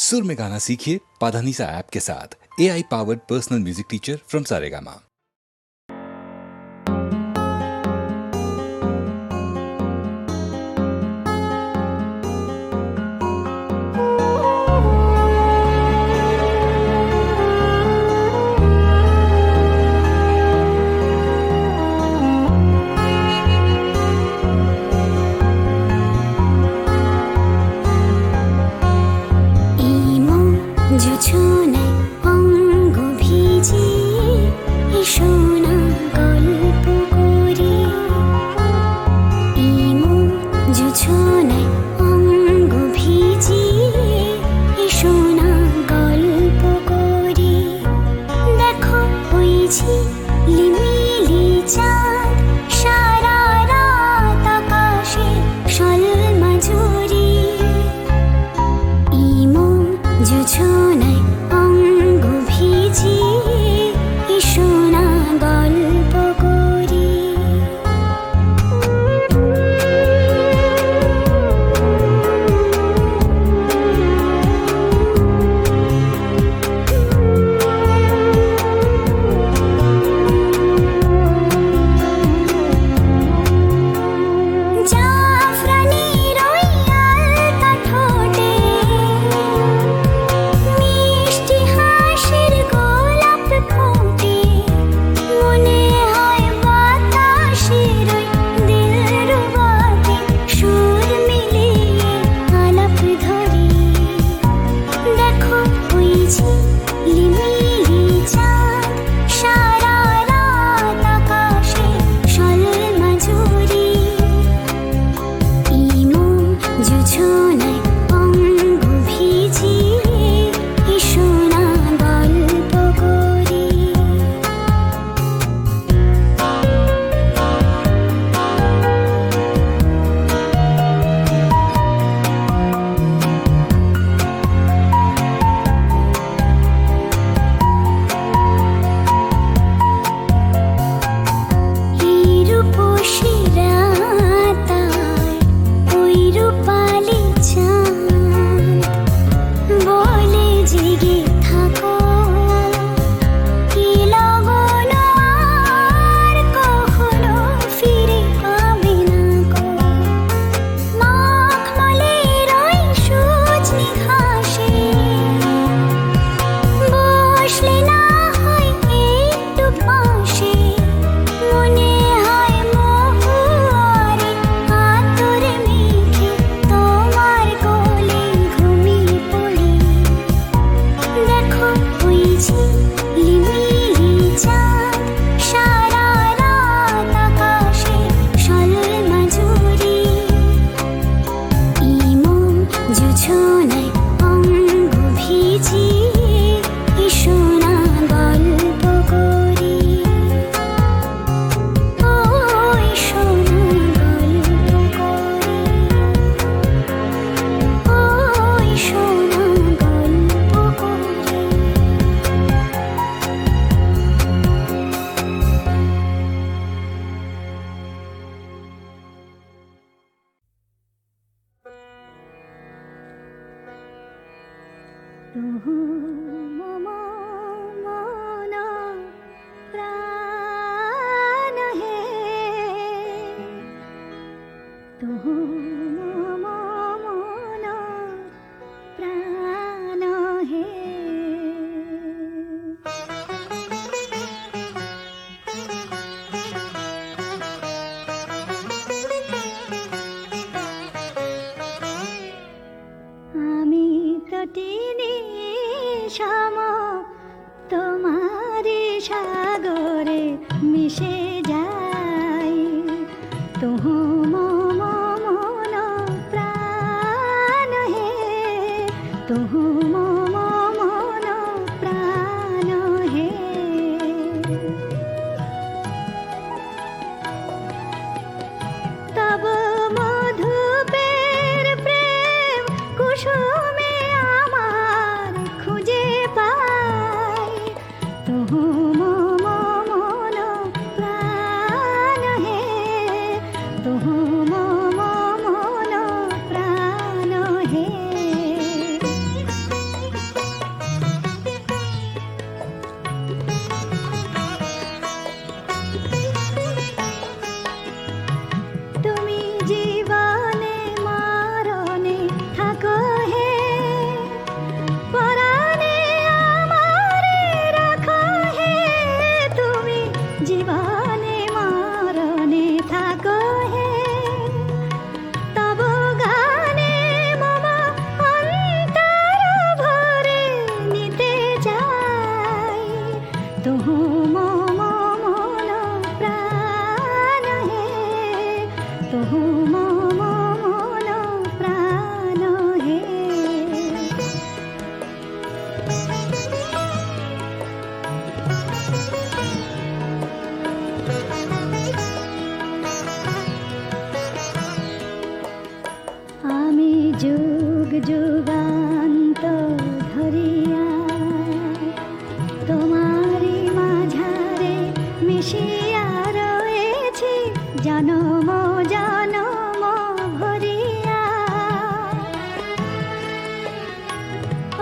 सुर में गाना सीखिए पाधानीसा ऐप के साथ। AI powered personal music teacher from Saregama.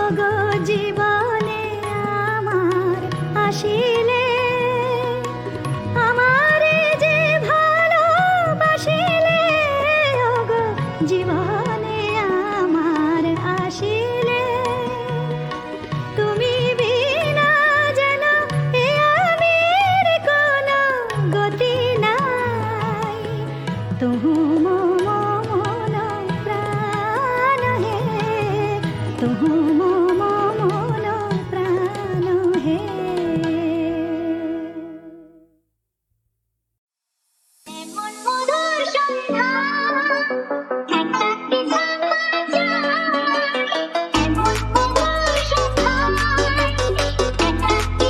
ওগো জীবনে আমার আসিলে, আমারে যে ভালোবাসিলে, ওগো জীবনে আমার আসিলে, তুমি বিনা যেন এ আমির কোনো গতি নাই। তুহু মম মন প্রাণ হে, তুহু মম মন প্রাণ হে। এমন মধুর সন্ধ্যা একটাকে এমন মধুর সন্ধ্যা একটাকে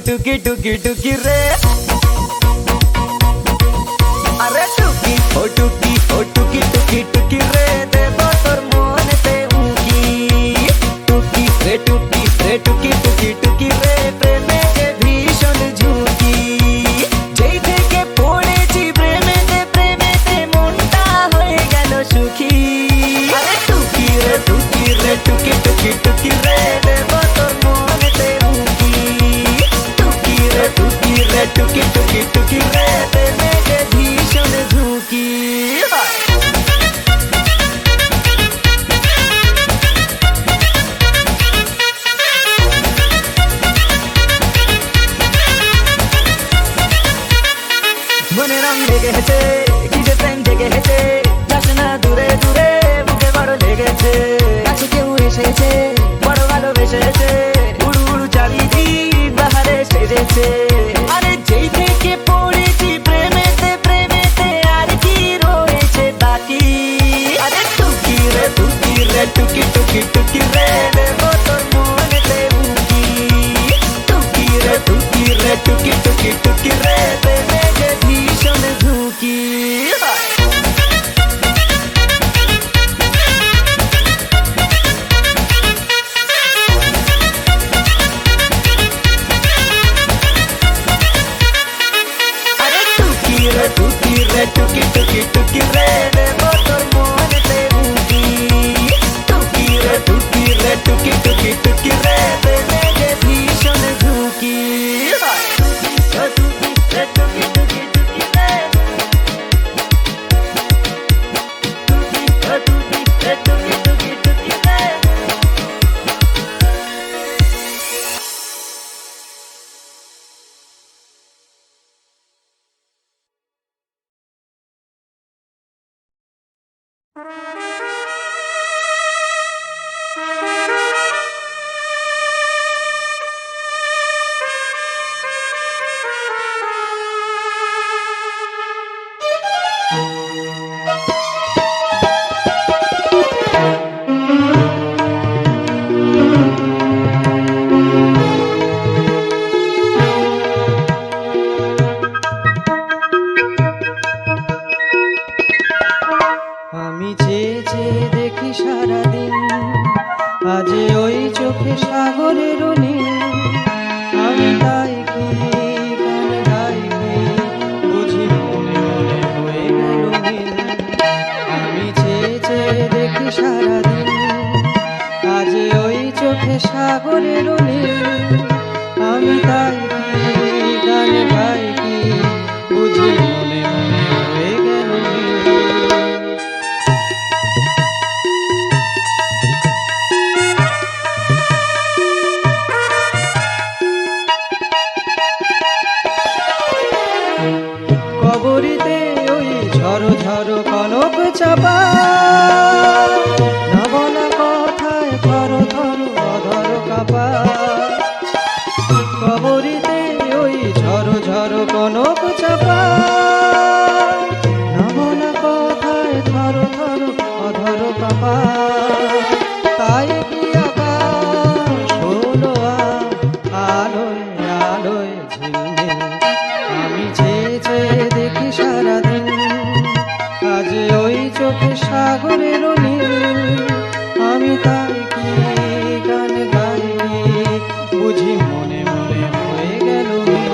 टुकी टुकी टुकी रे, अरे टुकी टुकी टुकी रे, देबो तोर मन पे उकी। टुकी रे टुकी टुकी रे, प्रेमे के भीषण झुकी। যেই থেকে পড়েছি প্রেমেতে মনটা হয়ে গেল সুখী। আরে টুকি রে টুকি টুকি রে, দেবো তোর মন पे उकी। टुकी टुकी रे, प्रेमे के भीषण झुकी। মনে রং লেগেছে, কিসে প্রেম জেগেছে, যাস না দূরে দূরে, বুকে বড় লেগেছে। কাছে কেউ এসেছে, বড় ভালোবেসেছে, উড়ু উড়ু চারিদিক বাহারে সেজেছে। আরে যেই থেকে পড়েছি প্রেমেতে আর কি রয়েছে বাকি। আরে টুকি রে টুকি টুকি রে, দেবো তোর মনেতে উকি। টুকি রে টুকি টুকি রে, প্রেমে যে ভীষণ ঝুঁকি। দেখি সারাদিন, আজ ওই চোখে সাগরের নীল, আমি তাই কি গান গাই কি, বুঝি মনে মনে হয়ে গেল মিল। আমি চেয়ে চেয়ে দেখি সারাদিন, আজ ওই চোখে সাগরের নীল, আমি তাই কি গান গাই কি, বুঝি মনে মনে হয়ে গেল মিল। কবরীতে ওই ঝড়ো ঝড়ো কনক চাপা, না বলা কথায় থর থর অধর কাপা। কবরীতে ওই ঝড়ো ঝড়ো কনক চাপা, না বলা কথায় থর থর অধর কাপা। তাই কি আকাশ হলো আলোয় আলোয় ঝিলমিল, আমি চেয়ে চেয়ে দেখি সারাদিন, আজ ওই চোখে সাগরের নীল, আমি তাই কি গান গাই কি, বুঝি মনে মনে হয়ে গেল মিল।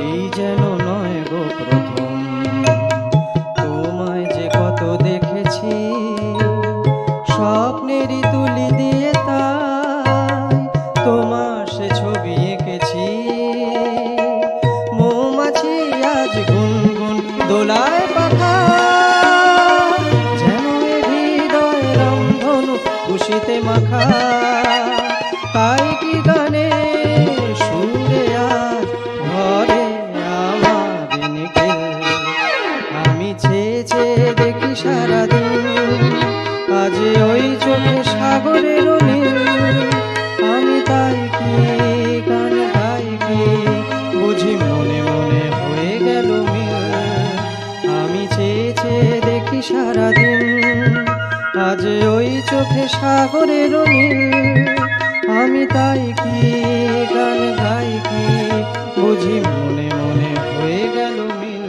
এই যেন নয় গো প্রথম, তোমায় যে কত দেখেছি, স্বপ্নেরই তুলি দিয়ে তাই তোমার সে ছবি এঁকেছি। মৌমাছি আজ গুনগুন দোলায় পাখা, যেন এ হৃদয় রংধনু খুশিতে মাখা। তাই কি গানে সুরে আজ ঘরে আমার নিখিল, আমি চেয়ে চেয়ে দেখি সারাদিন, আজ ওই চোখে সাগরের নীল, আমি তাই কি গান গাই কি, বুঝি মনে মনে হয়ে গেল মিল। আমি চেয়ে চেয়ে দেখি সারাদিন, আজ ওই চোখে সাগরের নীল, আমি তাই কি গান গাই কি, বুঝি মনে মনে হয়ে গেল মিল।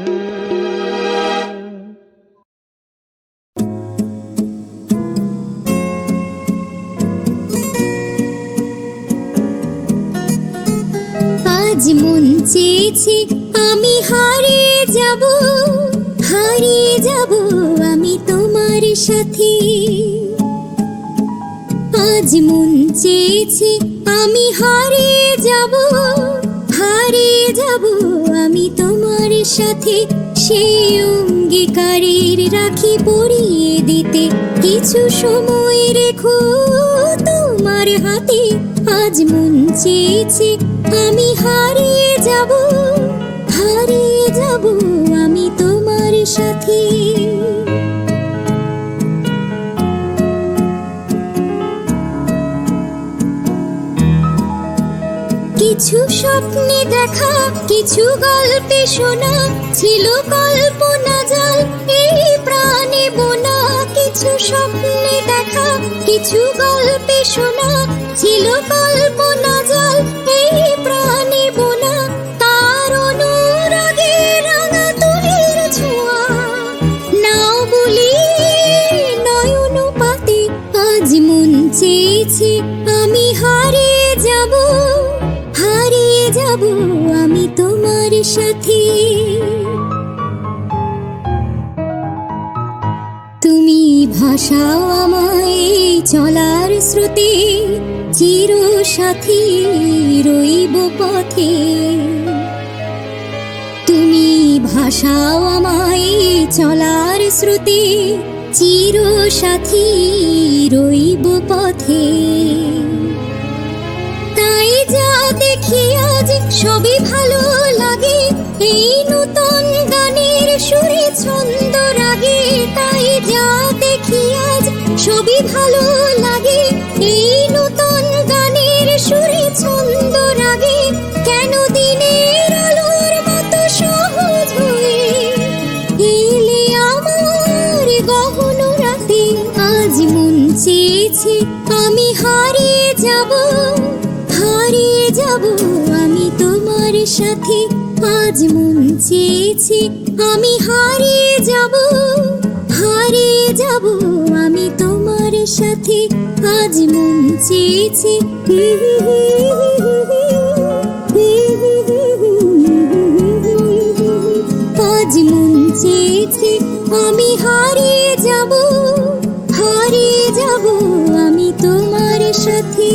আজ মন চেয়েছে আমি হারিয়ে যাব আমি তোমার সাথে। আজ মন চেয়েছে আমি হারিয়ে যাব আমি তোমার সাথে। সেই অঙ্গীকারের রাখি পরিয়ে দিতে কিছু সময় রেখো তোমার হাতে। আজ মন চেয়েছে আমি হারিয়ে যাব আমি তোমার সাথে। কিছু স্বপ্নে দেখা, কিছু গল্পে শোনা, ছিল কল্পনা জাল এই প্রাণে বোনা। কিছু স্বপ্নে দেখা, কিছু গল্পে শোনা, ছিল কল্পনা জাল এই প্রাণে বোনা। তার অনুরাগে রাঙা তুলির ছোঁয়া নাও বলি নয়ন পাতে। আজ মন চেয়েছে আমি হারিয়ে যাব আমি তোমার সাথে। তুমি ভাষাও আমায় চলার স্রোতে, চির সাথী রইব পথে। তুমি ভাষাও আমায় চলার স্রোতে, চির সাথী রইব পথে। তাই যা দেখি আজ সবই ভালো লাগে, এই নতুন গানের সুরে ছন্দ রাগে। তাই যা দেখি আজ সবই ভালো লাগে, এই নতুন গানের সুরে ছন্দ রাগে। কেন দিনের আলোর মতো সহজ হয়ে এলে আমার গহন রাতে। আজ মন চেয়েছে আমি হারিয়ে যাব হারিয়ে যাব আমি তোমার সাথে আজ মন চেয়েছে আমি হারিয়ে যাব আমি তোমার সাথে আজ মন চেয়েছে আজ মন চেয়েছে আমি হারিয়ে যাব আমি তোমার সাথে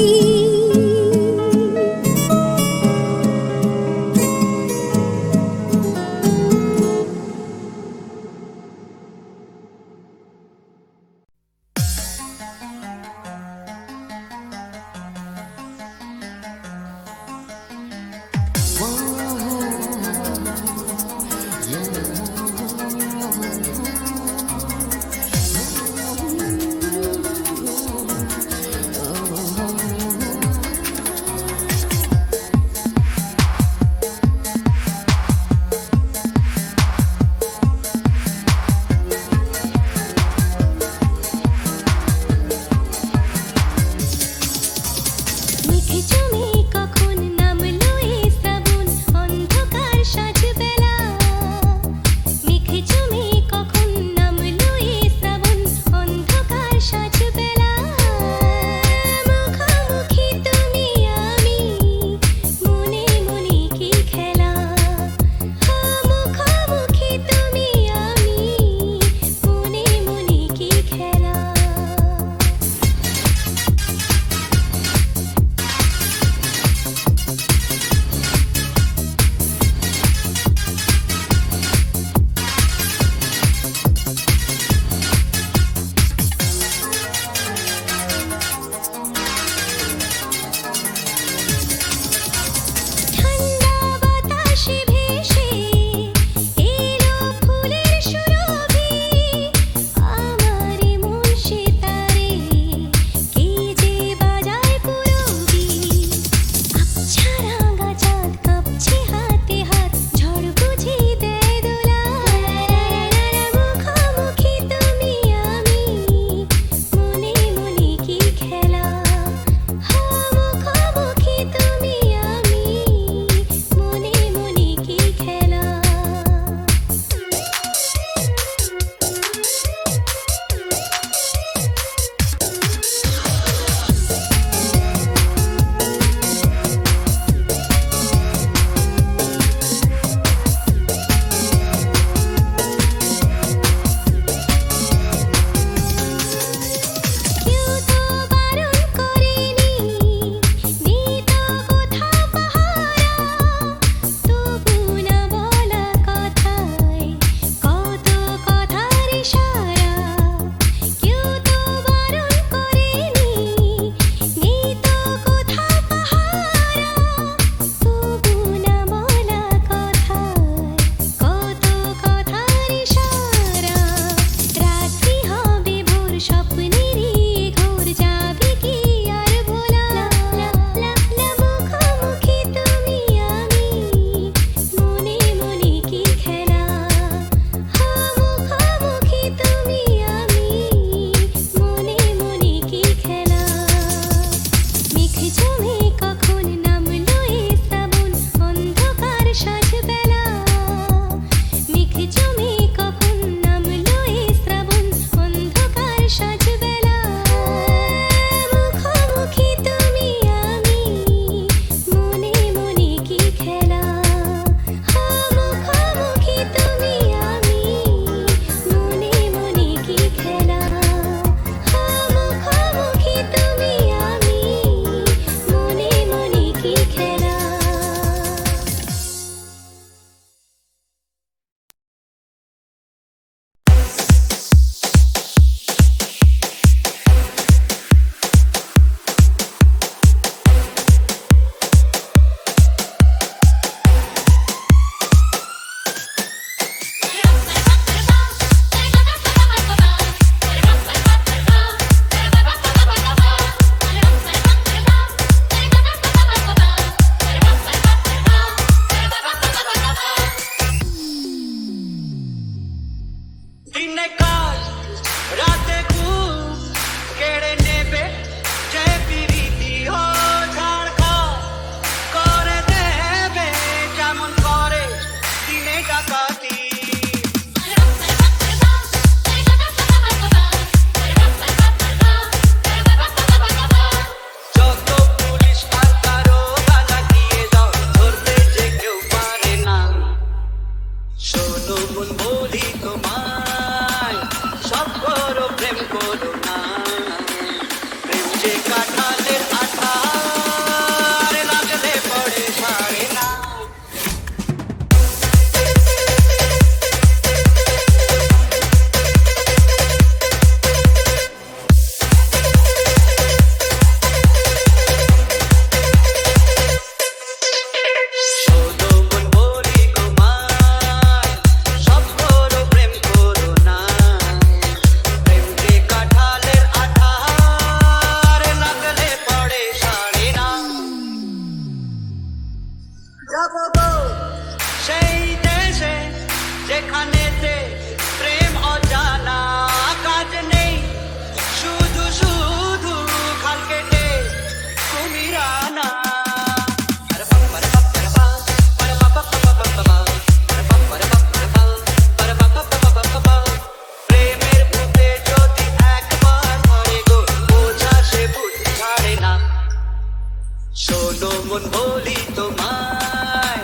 শোনো মন বলি তোমায়,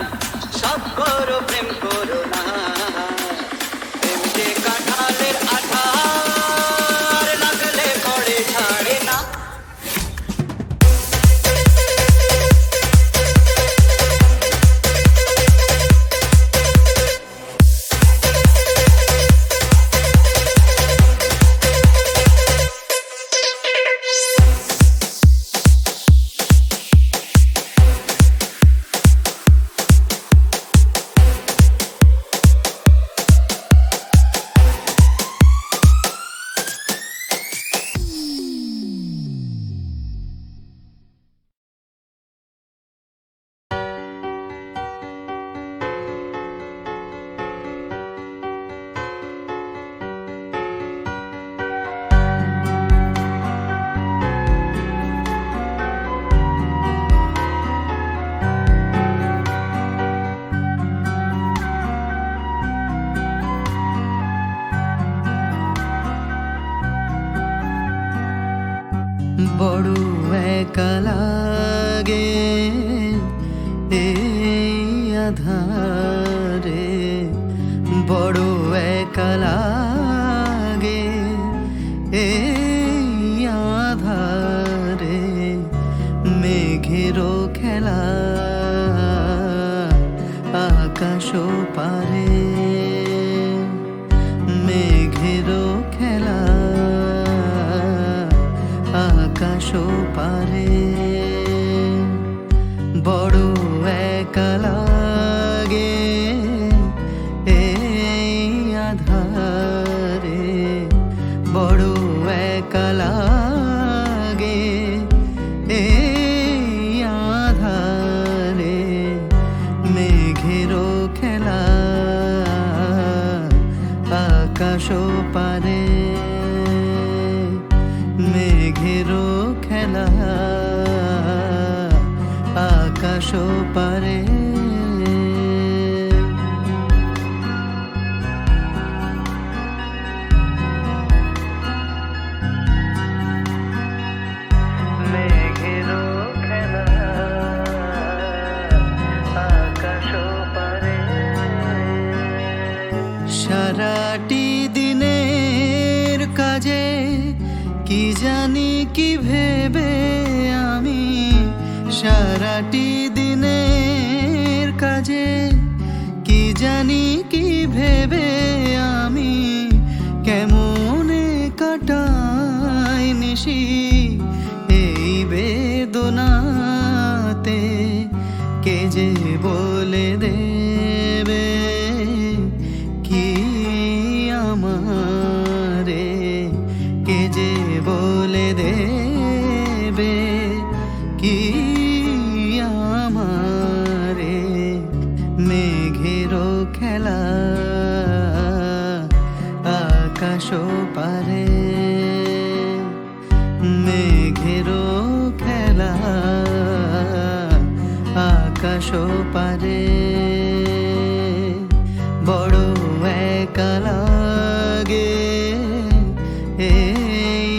সব করো প্রেম করো না। প্রেম যে কাঁঠালের আঠার, লাগলে পড়ে ছাড়ে না। বড় একা লাগে এই আধারে, বড় একা লাগে এই আধারে। মেঘেরও খেলা আকাশ পারে, মেঘেরও খেলা আকাশ পারে। বড় একা লাগে এই আধারে, বড় একা লাগে এই আধারে। মেঘেরও খেলা আকাশ পারে, মেঘেরও খেলা আকাশ পারে। মেঘেরও খেলা আকাশ পারে। সারাটি দিনের কাজে কি জানি কি ভেবে আমি, সারাটি দিনের কাজে কি জানি কি ভেবে আমি, কেমনে কাটাই নিশি এই বেদনাতে। কে যে বলে দেবে কি আমারে, কে যে বলে দেবে কি আমারে। মেঘেরও খেলা আকাশ পারে, মেঘেরও খেলা আকাশ পারে। বড় একা লাগে এই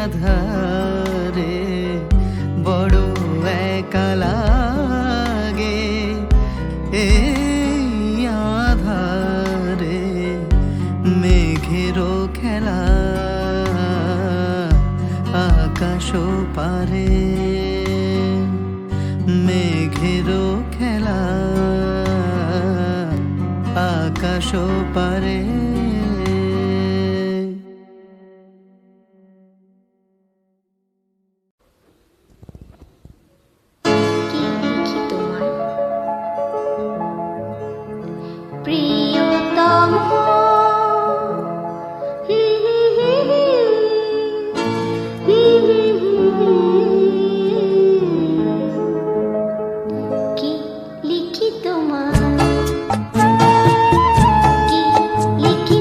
আধারে, বড় একা লাগে এই আধারে। মেঘেরও খেলা আকাশ পারে, মেঘেরও খেলা আকাশ পারে। প্রিয়তম কি লিখি তোমার, কি লিখি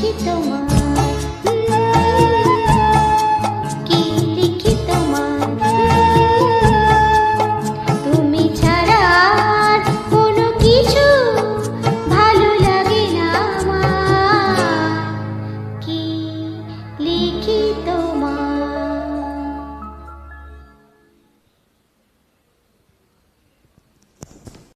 তোমার